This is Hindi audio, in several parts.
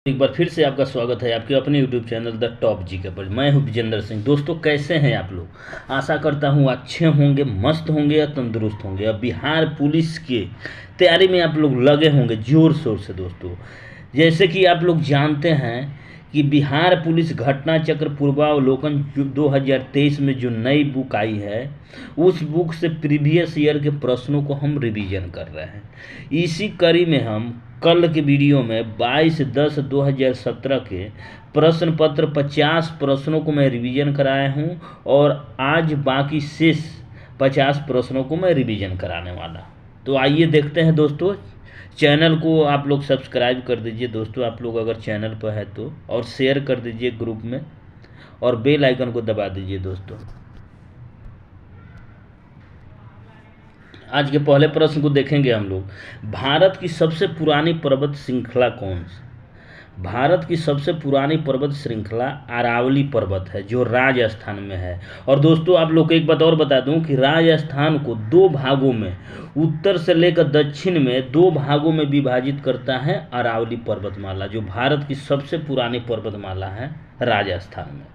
एक बार फिर से आपका स्वागत है आपके अपने YouTube channel the top GK पर। मैं हूं विजेंद्र सिंह। दोस्तों, कैसे हैं आप लोग? आशा करता हूं अच्छे होंगे, मस्त होंगे या तंदुरुस्त होंगे। अब बिहार पुलिस की तैयारी में आप लोग लगे होंगे जोर शोर से। दोस्तों, जैसे कि आप लोग जानते हैं कि बिहार पुलिस घटना चक्र पूर्वावलोकन जो 2023 में जो नई बुक आई है, उस बुक से प्रीवियस ईयर के प्रश्नों को हम रिवीजन कर रहे हैं। इसी कड़ी में हम कल के वीडियो में 22/10/2017 के प्रश्न पत्र 50 प्रश्नों को मैं रिवीजन कराया हूं और आज बाकी शेष 50 प्रश्नों को मैं रिवीजन कराने वाला। तो आइए देखते हैं दोस्तों। चैनल को आप लोग सब्सक्राइब कर दीजिए दोस्तों, आप लोग अगर चैनल पर है तो, और शेयर कर दीजिए ग्रुप में और बेल आइकन को दबा दीजिए दोस्तों। आज के पहले प्रश्न को देखेंगे हम लोग। भारत की सबसे पुरानी पर्वत श्रृंखला कौन सी? भारत की सबसे पुरानी पर्वत श्रृंखला अरावली पर्वत है, जो राजस्थान में है। और दोस्तों, आप लोग को एक बात और बता दूं कि राजस्थान को दो भागों में, उत्तर से लेकर दक्षिण में दो भागों में विभाजित करता है अरावली पर्वतमाला, जो भारत की सबसे पुरानी पर्वतमाला है राजस्थान में।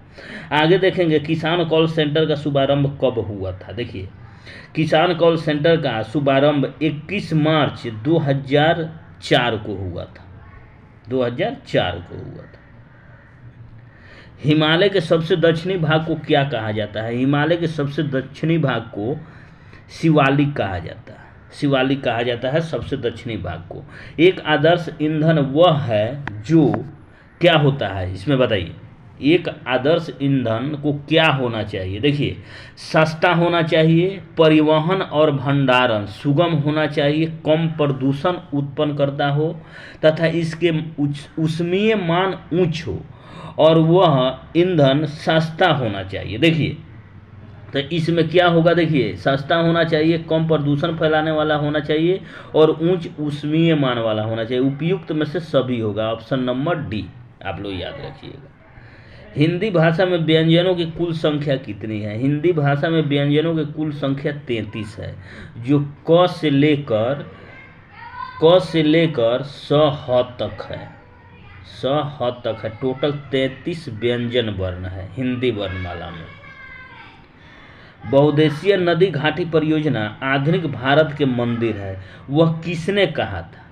आगे देखेंगे किसान कॉल सेंटर का शुभारंभ कब हुआ था। देखिए, किसान कॉल सेंटर का शुभारंभ 21 मार्च 2004 को हुआ था। 2004 को हुआ था। हिमालय के सबसे दक्षिणी भाग को क्या कहा जाता है? हिमालय के सबसे दक्षिणी भाग को शिवालिक कहा जाता है। शिवालिक कहा जाता है सबसे दक्षिणी भाग को। एक आदर्श ईंधन वह है जो क्या होता है, इसमें बताइए। एक आदर्श ईंधन को क्या होना चाहिए? देखिए, सस्ता होना चाहिए, परिवहन और भंडारण सुगम होना चाहिए, कम प्रदूषण उत्पन्न करता हो तथा इसके ऊष्मीय मान उच्च हो, और वह ईंधन सस्ता होना चाहिए। देखिए, तो इसमें क्या होगा? देखिए, सस्ता होना चाहिए, कम प्रदूषण फैलाने वाला होना चाहिए और उच्च ऊष्मीय मान वाला होना चाहिए। उपयुक्त में से सभी होगा। ऑप्शन नंबर डी आप लोग याद रखिएगा। हिंदी भाषा में व्यंजनों की कुल संख्या कितनी है? हिंदी भाषा में व्यंजनों की कुल संख्या 33 है, जो क से लेकर स ह तक है। स ह तक है। टोटल 33 व्यंजन वर्ण है हिंदी वर्णमाला में। बहुउद्देशीय नदी घाटी परियोजना आधुनिक भारत के मंदिर है, वह किसने कहा था?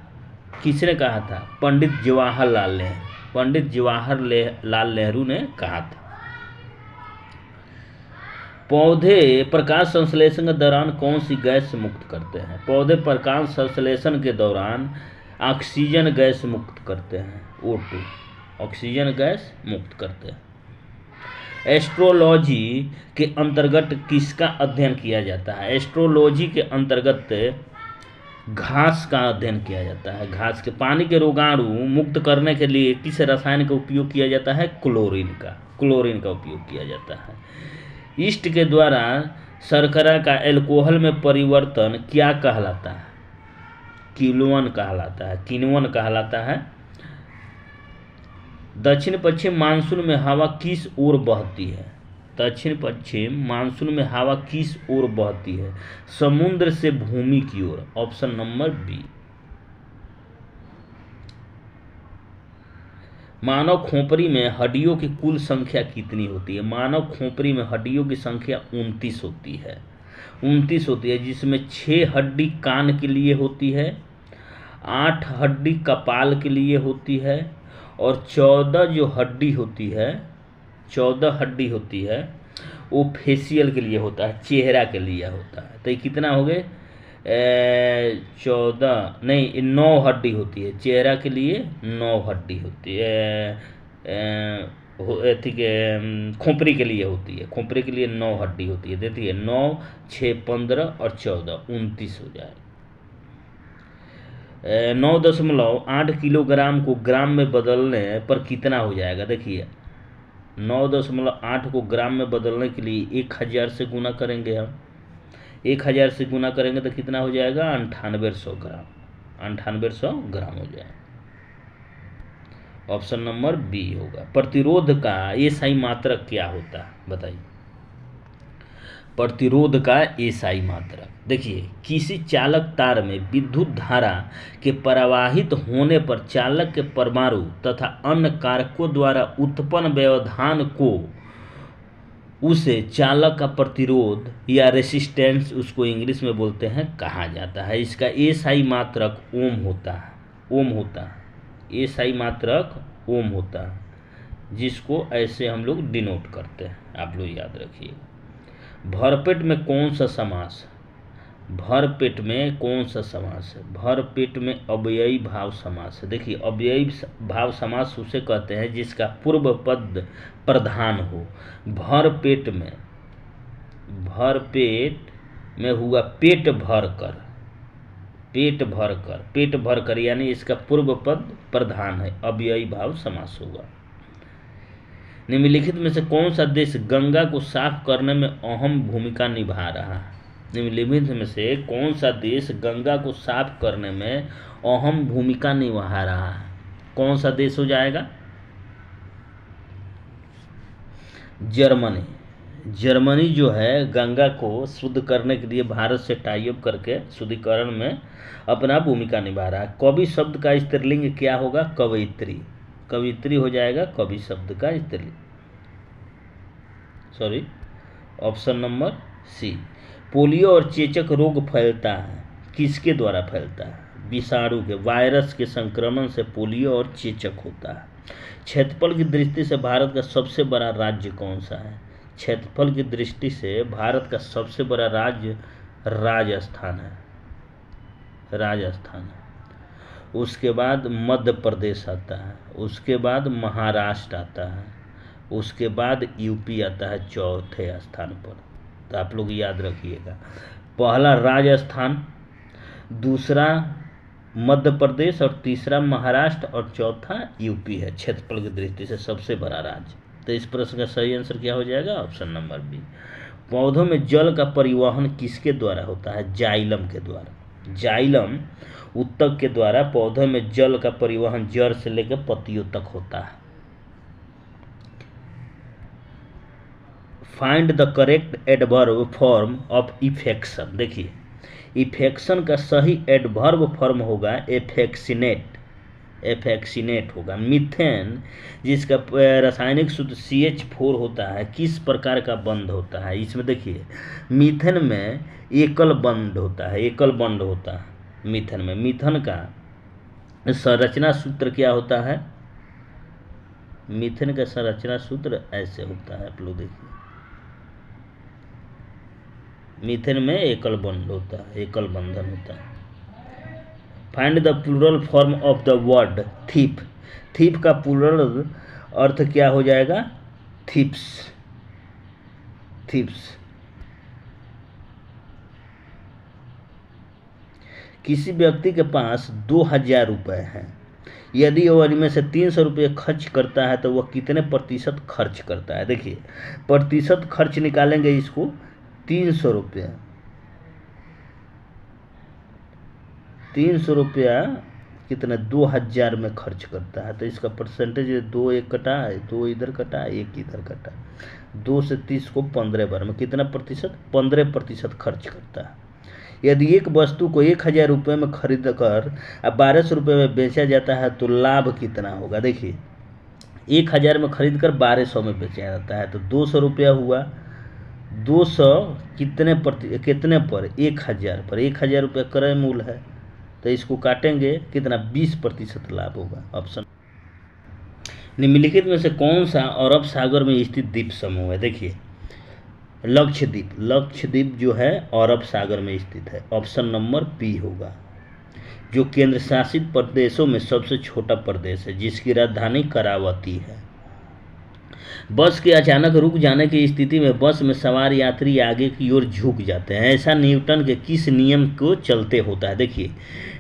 किसने कहा था? पंडित जवाहरलाल नेहरू। पंडित जवाहरलाल नेहरू ने कहा था। पौधे प्रकाश संश्लेषण के दौरान कौन सी गैस मुक्त करते हैं? पौधे प्रकाश संश्लेषण के दौरान ऑक्सीजन गैस मुक्त करते हैं, O2 ऑक्सीजन गैस मुक्त करते हैं। एस्ट्रोलॉजी के अंतर्गत किसका अध्ययन किया जाता है? एस्ट्रोलॉजी के अंतर्गत घास का अध्ययन किया जाता है। घास के पानी के रोगाणु मुक्त करने के लिए किस रसायन का उपयोग किया जाता है? क्लोरीन का उपयोग किया जाता है। ईस्ट के द्वारा शर्करा का अल्कोहल में परिवर्तन क्या कहलाता है? किण्वन कहलाता है। दक्षिण पश्चिम मानसून में हवा किस ओर बहती है? दक्षिण पश्चिम मानसून में हवा किस ओर बहती है? समुद्र से भूमि की ओर। Option number B. मानव खोपड़ी में हड्डियों की कुल संख्या कितनी होती है? मानव खोपड़ी में हड्डियों की संख्या 29 होती है। 29 होती है, जिसमें 6 हड्डी कान के लिए होती है, 8 हड्डी कपाल के लिए होती है और 14 जो हड्डी होती है, 14 हड्डी होती है वो फेशियल के लिए होता है, चेहरा के लिए होता है। तो ये कितना हो गए? 14 नहीं, 9 हड्डी होती है चेहरा के लिए, 9 हड्डी होती है। ठीक है, खोपड़ी के लिए होती है, खोपड़ी के लिए 9 हड्डी होती है। देखिए, 9 6 15 और 14 29 हो जाए। 9.8 किलोग्राम को ग्राम में बदलने पर कितना हो जाएगा? देखिए, 9.8 को ग्राम में बदलने के लिए 1000 से गुना करेंगे हम। 1000 से गुना करेंगे तो कितना हो जाएगा? 9800 ग्राम। 9800 ग्राम हो जाएगा। ऑप्शन नंबर बी होगा। प्रतिरोध का एसआई मात्रक क्या होता है? बताइए। प्रतिरोध का एसआई मात्रक। देखिए, किसी चालक तार में विद्युत धारा के प्रवाहित होने पर चालक के परमाणु तथा अन्य कारकों द्वारा उत्पन्न व्यवधान को उसे चालक का प्रतिरोध या रेसिस्टेंस, उसको इंग्लिश में बोलते हैं, कहा जाता है। इसका एसआई मात्रक ओम होता है। एसआई मात्रक ओम होता है, जिसको ऐसे हम लोग डिनोट करते हैं, आप लोग याद रखिएगा। भरपेट में कौन सा समास? भरपेट में कौन सा समास है? भरपेट में अव्ययी भाव समास है। देखिए, अव्ययी भाव समास उसे कहते हैं जिसका पूर्व पद प्रधान हो। भरपेट में हुआ पेट भर कर, यानी इसका पूर्व पद प्रधान है, अव्ययी भाव समास होगा। निम्नलिखित में से कौन सा देश गंगा को साफ करने में अहम भूमिका निभा रहा है? निम्नलिखित में से कौन सा देश गंगा को साफ करने में अहम भूमिका निभा रहा है? कौन सा देश हो जाएगा? जर्मनी जो है गंगा को शुद्ध करने के लिए भारत से टाई अप करके शुद्धिकरण में अपना भूमिका निभा रहा है। कवि शब्द का स्त्रीलिंग क्या होगा? कवियत्री हो जाएगा कवि शब्द का स्त्रीलिंग। ऑप्शन नंबर सी। पोलियो और चेचक रोग फैलता है, किसके द्वारा फैलता है? विषाणु के, वायरस के संक्रमण से पोलियो और चेचक होता है। क्षेत्रफल की दृष्टि से भारत का सबसे बड़ा राज्य कौन सा है? क्षेत्रफल की दृष्टि से भारत का सबसे बड़ा राज्य राजस्थान है। उसके बाद मध्य प्रदेश आता है, उसके बाद महाराष्ट्र आता है, उसके बाद यूपी आता है चौथे स्थान पर। तो आप लोग याद रखिएगा, पहला राजस्थान, दूसरा मध्य प्रदेश और तीसरा महाराष्ट्र और चौथा यूपी है क्षेत्रफल की दृष्टि से सबसे बड़ा राज्य। तो इस प्रश्न का सही आंसर क्या हो जाएगा? Option number B. पौधों में जल का परिवहन किसके द्वारा होता है? जाइलम के द्वारा। जाइलम ऊतक के द्वारा पौधों में जल का परिवहन जड़ से लेकर पत्तियों तक होता है। Find the correct adverb form of affection. देखिए, इफेक्शन का सही एडवर्ब फॉर्म होगा एफेक्सिनेट होगा। मीथेन जिसका रासायनिक सूत्र CH4 होता है, किस प्रकार का बंध होता है? इसमें देखिए, मीथेन में एकल बंध होता है। मीथेन में, मीथेन का संरचना सूत्र क्या होता है? मीथेन का संरचना सूत्र ऐसे होता है, आप लोग देखिए, मीथेन में एकल बंधन होता है। Find the plural form of the word thief. Thief का प्लूरल अर्थ क्या हो जाएगा? थीप्स। किसी व्यक्ति के पास 2000 रुपये हैं, यदि वह इनमें से 300 रुपये खर्च करता है तो वह कितने प्रतिशत खर्च करता है? देखिए, प्रतिशत खर्च निकालेंगे इसको, 300 रुपया, 300 रुपया कितना? 2000 में खर्च करता है। तो इसका परसेंटेज 2 एक कटा है, 2 इधर कटा, 1 इधर कटा, 2 से 30 को 15 बार में कितना प्रतिशत? 15% खर्च करता है। यदि एक वस्तु को 1000 रुपये में खरीद कर 1200 रुपये में बेचा जाता है तो लाभ कितना होगा? देखिए, 1000 में खरीद कर 1200 में बेचा जाता है तो 200 रुपया हुआ। 200 कितने पर? 1000 पर। 1000 रुपये क्रय मूल्य है, तो इसको काटेंगे कितना? 20% लाभ होगा। ऑप्शन। निम्नलिखित में से कौन सा अरब सागर में स्थित द्वीप समूह है? देखिए, लक्षद्वीप जो है अरब सागर में स्थित है। ऑप्शन नंबर बी होगा। जो केंद्र शासित प्रदेशों में सबसे छोटा प्रदेश है, जिसकी राजधानी करावती है। बस के अचानक रुक जाने की स्थिति में बस में सवार यात्री आगे की ओर झुक जाते हैं। ऐसा न्यूटन के किस नियम को चलते होता है? देखिए,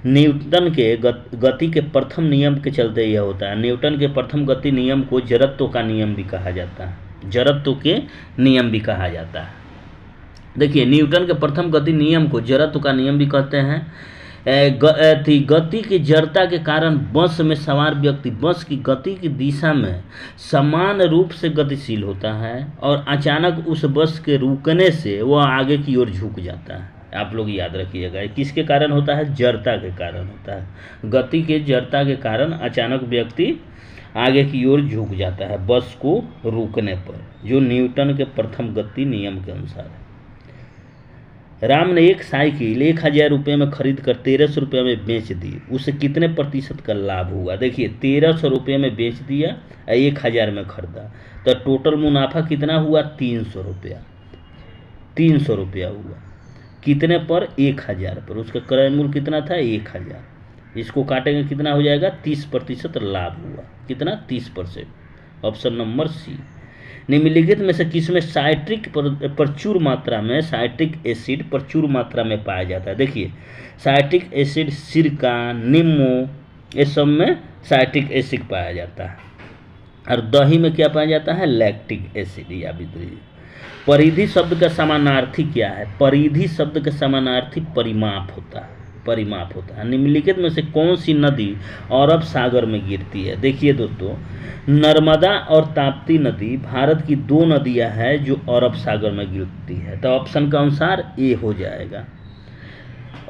न्यूटन के गति के प्रथम नियम के चलते यह होता है। न्यूटन के प्रथम गति नियम को जड़त्व का नियम भी कहा जाता है। देखिए, न्यूटन के प्रथम गति नियम को जड़त्व का नियम भी कहते हैं। गति की जड़ता के कारण बस में सवार व्यक्ति बस की गति की दिशा में समान रूप से गतिशील होता है और अचानक उस बस के रुकने से वह आगे की ओर झुक जाता है। आप लोग याद रखिएगा, किसके कारण होता है? जड़ता के कारण होता है। गति के जड़ता के कारण अचानक व्यक्ति आगे की ओर झुक जाता है बस को रुकने पर, जो न्यूटन के प्रथम गति नियम के अनुसार है। राम ने एक साइकिल 1000 रुपये में खरीद कर 1300 रुपये में बेच दी, उसे कितने प्रतिशत का लाभ हुआ? देखिए 1300 रुपये में बेच दिया, 1000 में खरीदा, तो टोटल मुनाफा कितना हुआ? 300 रुपया। 300 रुपया हुआ कितने पर? 1000 पर। उसका क्रय मूल्य कितना था? 1000। इसको काटेंगे कितना हो जाएगा? 30% लाभ हुआ। कितना? 30%। Option number C. निम्नलिखित में से किसमें साइट्रिक प्रचुर मात्रा में साइट्रिक एसिड प्रचुर मात्रा में पाया जाता है? देखिए साइट्रिक एसिड सिरका, नींबू, ये सब में साइट्रिक एसिड पाया जाता है। और दही में क्या पाया जाता है? लैक्टिक एसिड या विद्युत। परिधि शब्द का समानार्थी क्या है? परिधि शब्द का समानार्थी परिमाप होता है। परिमाप होता है। निम्नलिखित में से कौन सी नदी अरब सागर में गिरती है? देखिए दोस्तों, नर्मदा और ताप्ती नदी भारत की 2 नदियां हैं जो अरब सागर में गिरती है, तो ऑप्शन का अनुसार ए हो जाएगा।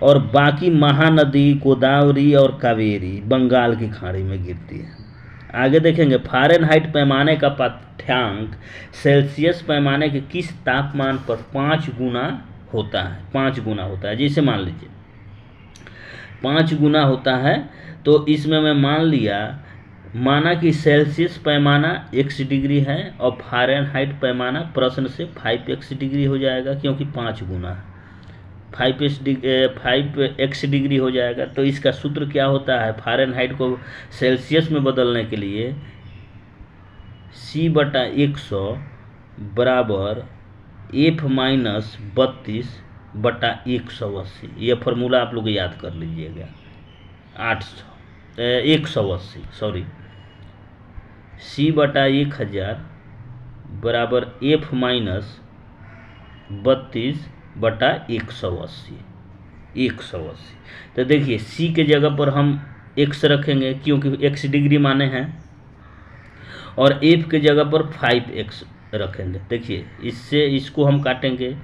और बाकी महानदी गोदावरी और कावेरी बंगाल की खाड़ी में गिरती है। आगे देखेंगे, फ़ारेनहाइट पैमाने का पाठ्यांक सेल्सियस पैमाने के किस तापमान पर 5 गुना होता है? 5 गुना होता है। जैसे मान लीजिए 5 गुना होता है, तो इसमें मैं माना कि सेल्सियस पैमाना x डिग्री है और फ़ारेनहाइट पैमाना प्रश्न से 5x डिग्री हो जाएगा, क्योंकि 5 गुना है। 5x डिग्री हो जाएगा। तो इसका सूत्र क्या होता है? फ़ारेनहाइट को सेल्सियस में बदलने के लिए C/100 बराबर F-32/180। यह फार्मूला आप लोग याद कर लीजिएगा। 180 सॉरी, C/1000 बराबर F-32/180। 180। तो देखिए C के जगह पर हम x रखेंगे, क्योंकि x डिग्री माने हैं, और F के जगह पर 5x रखेंगे। देखिए इससे इसको हम काटेंगे,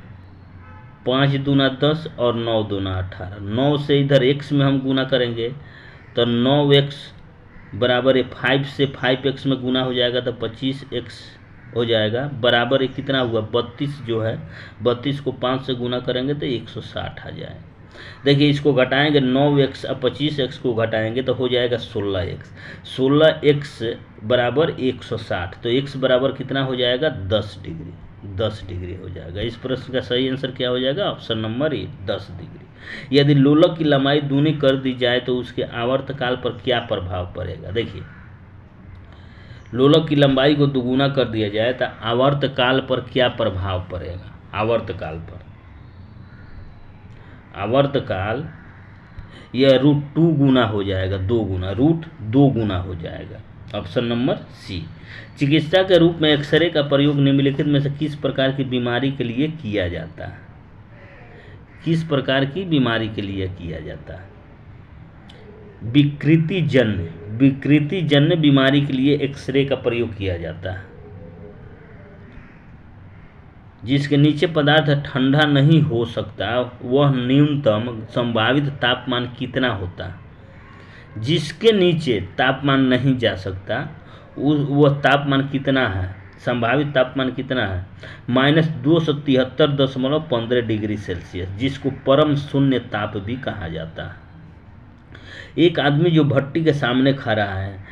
5 दूना 10 और 9 दूना 18। 9 से इधर x में हम गुना करेंगे तो 9x बराबर 5 से 5x में गुना हो जाएगा तो 25x हो जाएगा। बराबर ये कितना हुआ? 32 जो है, 32 को 5 से गुना करेंगे तो 160 आ जाए। देखिए इसको घटाएंगे, 9x और 25x को घटाएंगे तो हो जाएगा 16x। 16x बराबर 160, तो x बराबर कितना हो जाएगा? 10 डिग्री। 10 डिग्री हो जाएगा। इस प्रश्न का सही आंसर क्या हो जाएगा? Option number A, 10 degree. यदि लोलक की लंबाई दूनी कर दी जाए तो उसके आवर्तकाल पर क्या प्रभाव पड़ेगा? देखिए लोलक की लंबाई को दुगुना कर दिया जाए तो आवर्तकाल पर क्या प्रभाव पड़ेगा? आवर्तकाल पर, आवर्तकाल यह √2 गुना हो जाएगा, 2 गुना, √2 गुना हो जाएगा। Option number C. चिकित्सा के रूप में एक्सरे का प्रयोग निम्नलिखित में से किस प्रकार की बीमारी के लिए किया जाता है? किस प्रकार की बीमारी के लिए किया जाता है? विकृतिजन्य बीमारी के लिए एक्सरे का प्रयोग किया जाता है। जिसके नीचे पदार्थ ठंडा नहीं हो सकता, वह न्यूनतम संभावित तापमान कितना होता है? जिसके नीचे तापमान नहीं जा सकता, वह तापमान कितना है? संभावित तापमान कितना है? -273.15 डिग्री सेल्सियस, जिसको परम शून्य ताप भी कहा जाता है। एक आदमी जो भट्टी के सामने खड़ा है,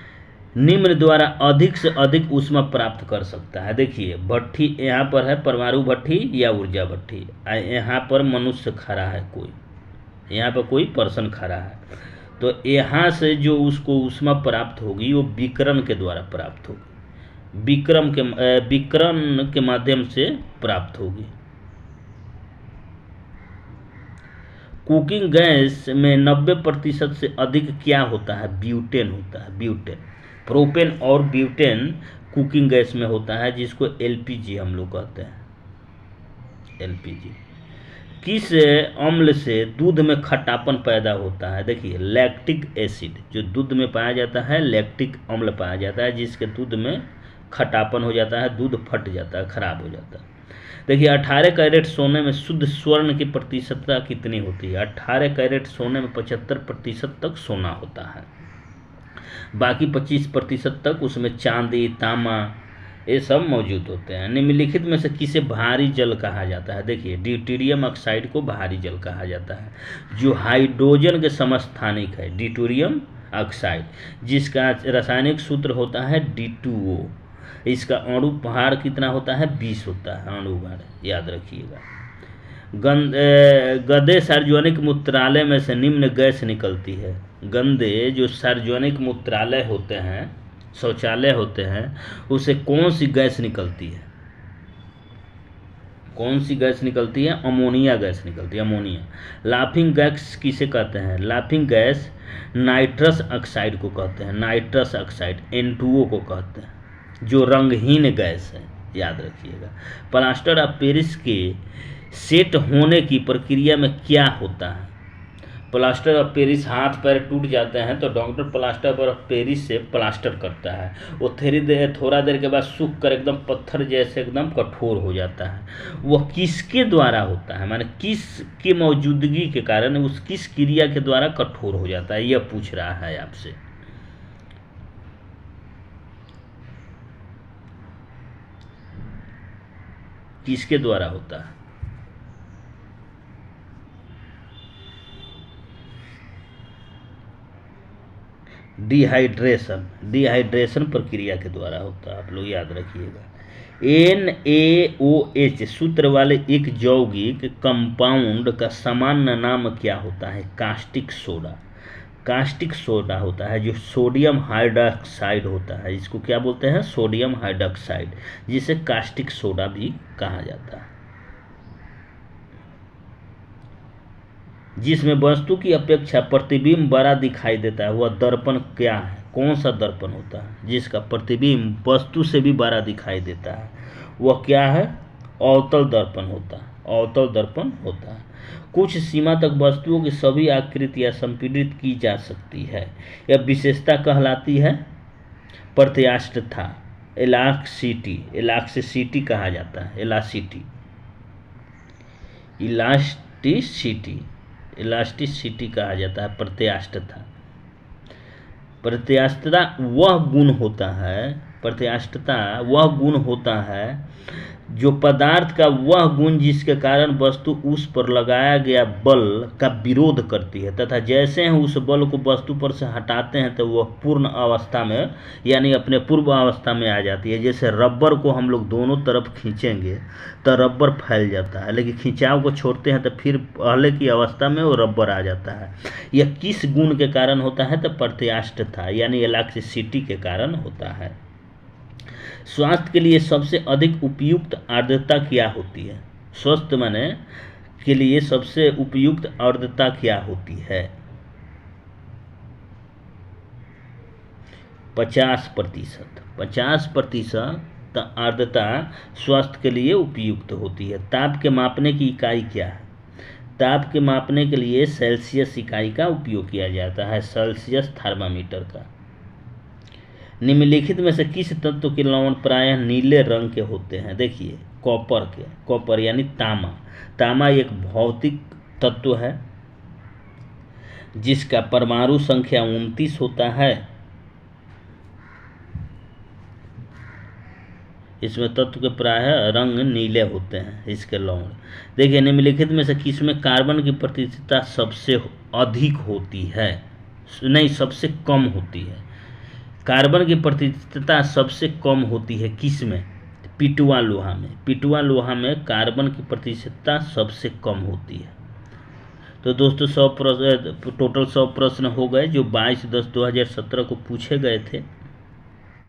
निम्न द्वारा अधिक से अधिक ऊष्मा प्राप्त कर सकता है। देखिए भट्टी यहाँ पर है, परमाणु भट्टी या ऊर्जा भट्टी। यहाँ पर मनुष्य खड़ा है, कोई यहाँ पर कोई पर्सन खड़ा है, तो यहाँ से जो उसको ऊष्मा प्राप्त होगी वो विकिरण के द्वारा प्राप्त होगी, विकिरण के माध्यम से प्राप्त होगी। कुकिंग गैस में 90% से अधिक क्या होता है? ब्यूटेन होता है। ब्यूटेन, प्रोपेन और ब्यूटेन कुकिंग गैस में होता है, जिसको एलपीजी हम लोग कहते हैं। एलपीजी। किस अम्ल से दूध में खट्टापन पैदा होता है? देखिए लैक्टिक एसिड, जो दूध में पाया जाता है लैक्टिक अम्ल पाया जाता है, जिसके दूध में खट्टापन हो जाता है, दूध फट जाता है, खराब हो जाता है। देखिए 18 कैरेट सोने में शुद्ध स्वर्ण की प्रतिशतता कितनी होती है? 18 कैरेट सोने में 75% तक सोना होता है, बाकी 25% तक उसमें चांदी, तांबा ये सब मौजूद होते हैं। निम्नलिखित में से किसे भारी जल कहा जाता है? देखिए ड्यूटेरियम ऑक्साइड को भारी जल कहा जाता है, जो हाइड्रोजन के समस्थानिक है, ड्यूटेरियम ऑक्साइड, जिसका रासायनिक सूत्र होता है D2O। इसका अणु भार कितना होता है? 20 होता है अणु भार, याद रखिएगा। गंदे सार्वजनिक मूत्रालय में से निम्न गैस निकलती है। गंदे जो सार्वजनिक मूत्रालय होते हैं, शौचालय होते हैं, उसे कौन सी गैस निकलती है? कौन सी गैस निकलती है? अमोनिया गैस निकलती है, अमोनिया। लाफिंग गैस किसे कहते हैं? लाफिंग गैस नाइट्रस ऑक्साइड को कहते हैं, नाइट्रस ऑक्साइड N2O को कहते हैं, जो रंगहीन गैस है, याद रखिएगा। प्लास्टर ऑफ पेरिस के सेट होने की प्रक्रिया में क्या होता है? प्लास्टर ऑफ पेरिस, हाथ पैर टूट जाते हैं तो डॉक्टर प्लास्टर ऑफ पेरिस से प्लास्टर करता है, वो थोड़ा देर के बाद सूख कर एकदम पत्थर जैसे एकदम कठोर हो जाता है। वह किसके द्वारा होता है? माने किस की मौजूदगी के कारण उस किस क्रिया के द्वारा कठोर हो जाता है, यह पूछ रहा है आपसे। किसके द्वारा होता है? डिहाइड्रेशन प्रक्रिया के द्वारा होता है, आप लोग याद रखिएगा। NaOH सूत्र वाले एक यौगिक कंपाउंड का सामान्य नाम क्या होता है? Caustic soda. कास्टिक सोडा होता है जो सोडियम हाइड्रोक्साइड होता है, इसको क्या बोलते हैं? सोडियम हाइड्रोक्साइड, जिसे कास्टिक सोडा भी कहा जाता है। जिसमें वस्तु की अपेक्षा प्रतिबिंब बड़ा दिखाई देता है, वह दर्पण क्या है? कौन सा दर्पण होता है जिसका प्रतिबिंब वस्तु से भी बड़ा दिखाई देता है? वह क्या है? अवतल दर्पण होता है, अवतल दर्पण होता है। कुछ सीमा तक वस्तुओं की सभी आकृतियां संपीड़ित की जा सकती है, यह विशेषता कहलाती है प्रत्यास्थता, इलास्टिसिटी, इलास्टिसिटी कहा जाता है, इलास्टिसिटी, इलास्टिसिटी, इलास्टिसिटी कहा जाता है प्रत्यास्थता। प्रत्यास्थता वह गुण होता है, प्रत्यास्थता वह गुण होता है जो पदार्थ का वह गुण जिसके कारण वस्तु उस पर लगाया गया बल का विरोध करती है, तथा जैसे हम उस बल को वस्तु पर से हटाते हैं तो वह पूर्ण अवस्था में यानी अपने पूर्व अवस्था में आ जाती है। जैसे रबर को हम लोग दोनों तरफ खींचेंगे तो रबर फैल जाता है, लेकिन खिंचाव को छोड़ते हैं तो फिर पहले की अवस्था में वो रबर आ जाता है। यह किस गुण के कारण होता है? तो प्रत्यास्थता यानी इलास्टिसिटी के कारण होता है। स्वास्थ्य के लिए सबसे अधिक उपयुक्त आर्द्रता क्या होती है? स्वस्थ माने के लिए सबसे उपयुक्त आर्द्रता क्या होती है? 50%। 50% आर्द्रता स्वास्थ्य के लिए उपयुक्त होती है। ताप के मापने की इकाई क्या है? ताप के मापने के लिए सेल्सियस इकाई का उपयोग किया जाता है, सेल्सियस थर्मामीटर का। निम्नलिखित में से किस तत्व के लवण प्रायः नीले रंग के होते हैं? देखिए कॉपर के, कॉपर यानी तांबा। तांबा एक भौतिक तत्व है जिसका परमाणु संख्या 29 होता है। इसमें तत्व के प्रायः रंग नीले होते हैं, इसके लवण। देखिए निम्नलिखित में से किसमें कार्बन की प्रतिशतता सबसे अधिक होती है? नहीं, सबसे कम होती है। कार्बन की प्रतिशतता सबसे कम होती है किस में? पिटुआ लोहा में। पिटुआ लोहा में कार्बन की प्रतिशतता सबसे कम होती है। तो दोस्तों 100 प्रश्न, टोटल 100 प्रश्न हो गए जो 22/10/2017 को पूछे गए थे।